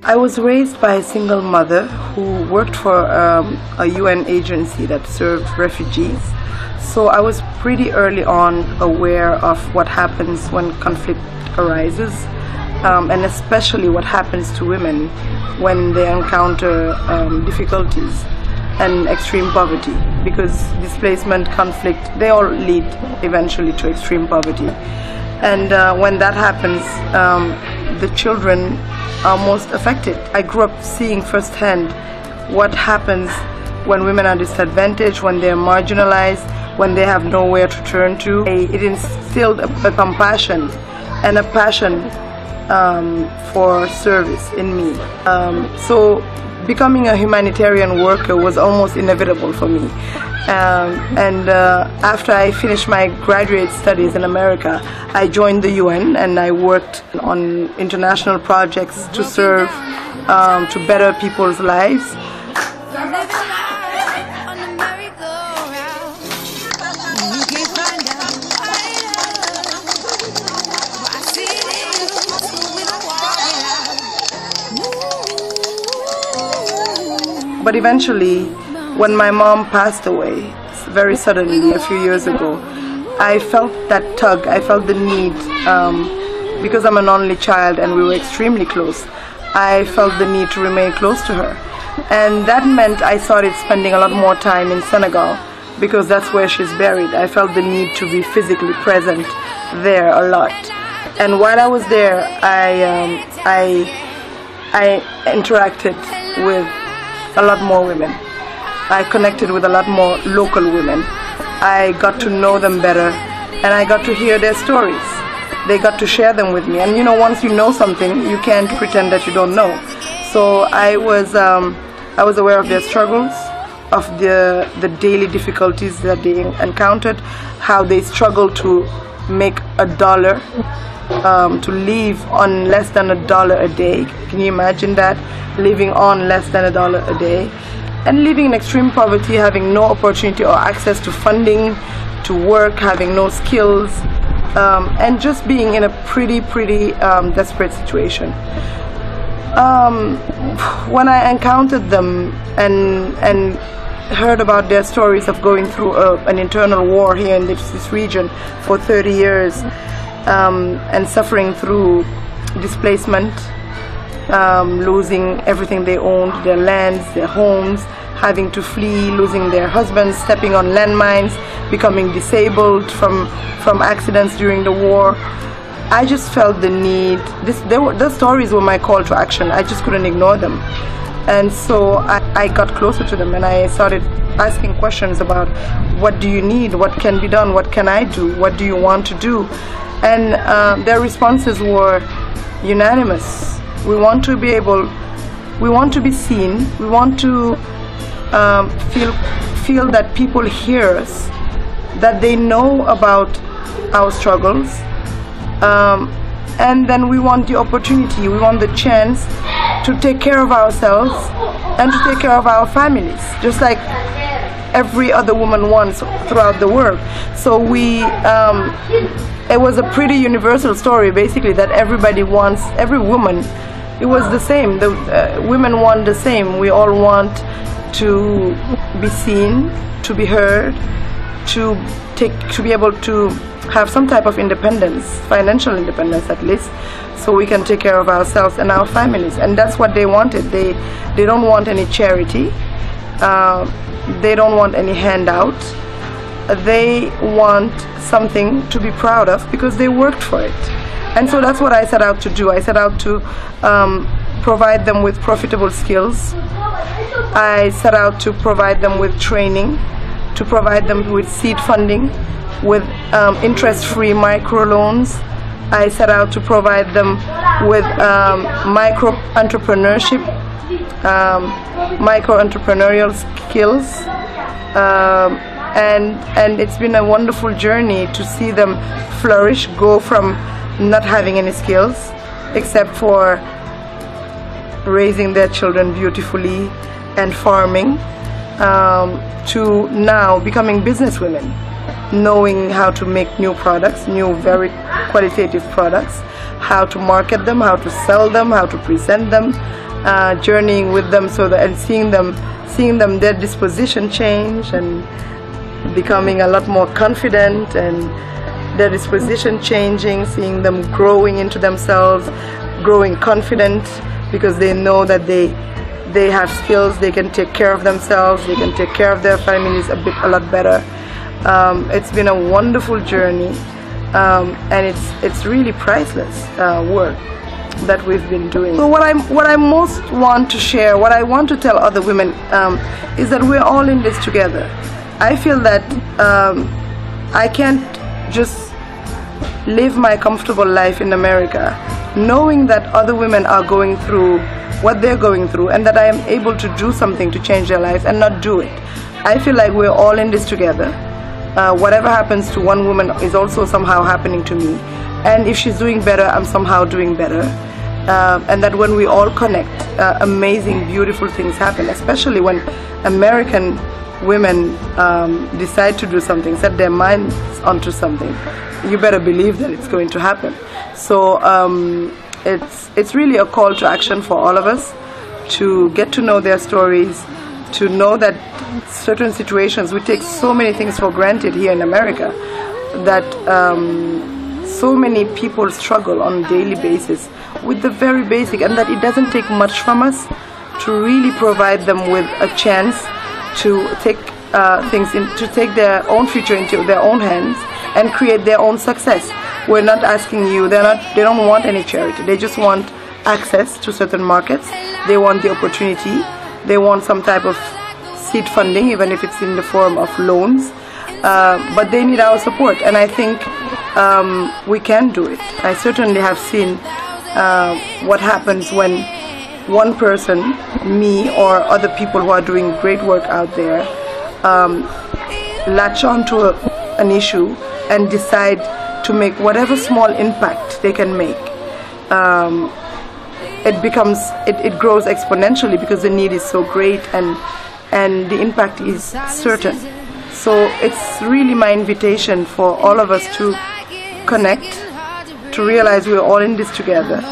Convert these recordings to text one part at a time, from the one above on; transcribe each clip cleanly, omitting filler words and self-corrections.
I was raised by a single mother who worked for a UN agency that served refugees. So I was pretty early on aware of what happens when conflict arises, and especially what happens to women when they encounter difficulties and extreme poverty, because displacement, conflict, they all lead eventually to extreme poverty. And when that happens, the children are most affected. I grew up seeing firsthand what happens when women are disadvantaged, when they're marginalized, when they have nowhere to turn to. It instilled a compassion and a passion for service in me. So becoming a humanitarian worker was almost inevitable for me. After I finished my graduate studies in America, I joined the UN and I worked on international projects to serve, to better people's lives. But eventually, when my mom passed away, very suddenly a few years ago, I felt that tug, I felt the need, because I'm an only child and we were extremely close, I felt the need to remain close to her. And that meant I started spending a lot more time in Senegal, because that's where she's buried. I felt the need to be physically present there a lot. And while I was there, I interacted with a lot more women. I connected with a lot more local women. I got to know them better, and I got to hear their stories. They got to share them with me. And you know, once you know something, you can't pretend that you don't know. So I was aware of their struggles, of the daily difficulties that they encountered, how they struggled to make $1, to live on less than $1 a day. Can you imagine that? Living on less than $1 a day, and living in extreme poverty, having no opportunity or access to funding, to work, having no skills, and just being in a pretty desperate situation. When I encountered them and heard about their stories of going through an internal war here in this region for 30 years, and suffering through displacement, losing everything they owned, their lands, their homes, having to flee, losing their husbands, stepping on landmines, becoming disabled from accidents during the war. I just felt the need. Those stories were my call to action. I just couldn't ignore them. And so I got closer to them and I started asking questions about, what do you need? What can be done? What can I do? What do you want to do? And their responses were unanimous. We want to be able, we want to be seen, we want to feel that people hear us, that they know about our struggles, and then we want the opportunity, we want the chance to take care of ourselves and to take care of our families, just like every other woman wants throughout the world. So it was a pretty universal story, basically, that everybody wants, every woman, it was the same. The women want the same. We all want to be seen, to be heard, to be able to have some type of independence, financial independence at least, so we can take care of ourselves and our families. And that's what they wanted. They don't want any charity. They don't want any handout. they want something to be proud of because they worked for it. And so that's what I set out to do. I set out to provide them with profitable skills. I set out to provide them with training, to provide them with seed funding, with interest-free microloans. I set out to provide them with micro-entrepreneurship, micro-entrepreneurial skills, and it's been a wonderful journey to see them flourish, go from not having any skills except for raising their children beautifully and farming, to now becoming businesswomen, knowing how to make new products, new very qualitative products, how to market them, how to sell them, how to present them, journeying with them, so that, and seeing them their disposition change and becoming a lot more confident, and their disposition changing, seeing them growing into themselves, growing confident because they know that they have skills, they can take care of themselves, they can take care of their families a lot better. It's been a wonderful journey, and it's really priceless work that we've been doing. So what I most want to share, what I want to tell other women, is that we're all in this together. I feel that I can't just live my comfortable life in America knowing that other women are going through what they're going through, and that I am able to do something to change their life and not do it. I feel like we're all in this together. Whatever happens to one woman is also somehow happening to me, and if she's doing better, I'm somehow doing better, and that when we all connect, amazing, beautiful things happen, especially when American women decide to do something, set their minds onto something. You better believe that it's going to happen. So it's really a call to action for all of us to get to know their stories, to know that certain situations, we take so many things for granted here in America, that so many people struggle on a daily basis with the very basic, and that it doesn't take much from us to really provide them with a chance to take to take their own future into their own hands and create their own success. We're not asking you, they don't want any charity, they just want access to certain markets, they want the opportunity, they want some type of seed funding, even if it's in the form of loans, but they need our support, and I think we can do it. I certainly have seen what happens when one person, me or other people who are doing great work out there, latch onto an issue and decide to make whatever small impact they can make. It grows exponentially because the need is so great, and the impact is certain. So it's really my invitation for all of us to connect, to realize we're all in this together,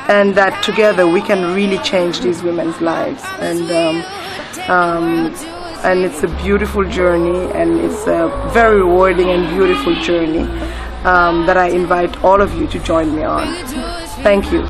and that together we can really change these women's lives. And it's a beautiful journey, and it's a very rewarding and beautiful journey that I invite all of you to join me on. Thank you.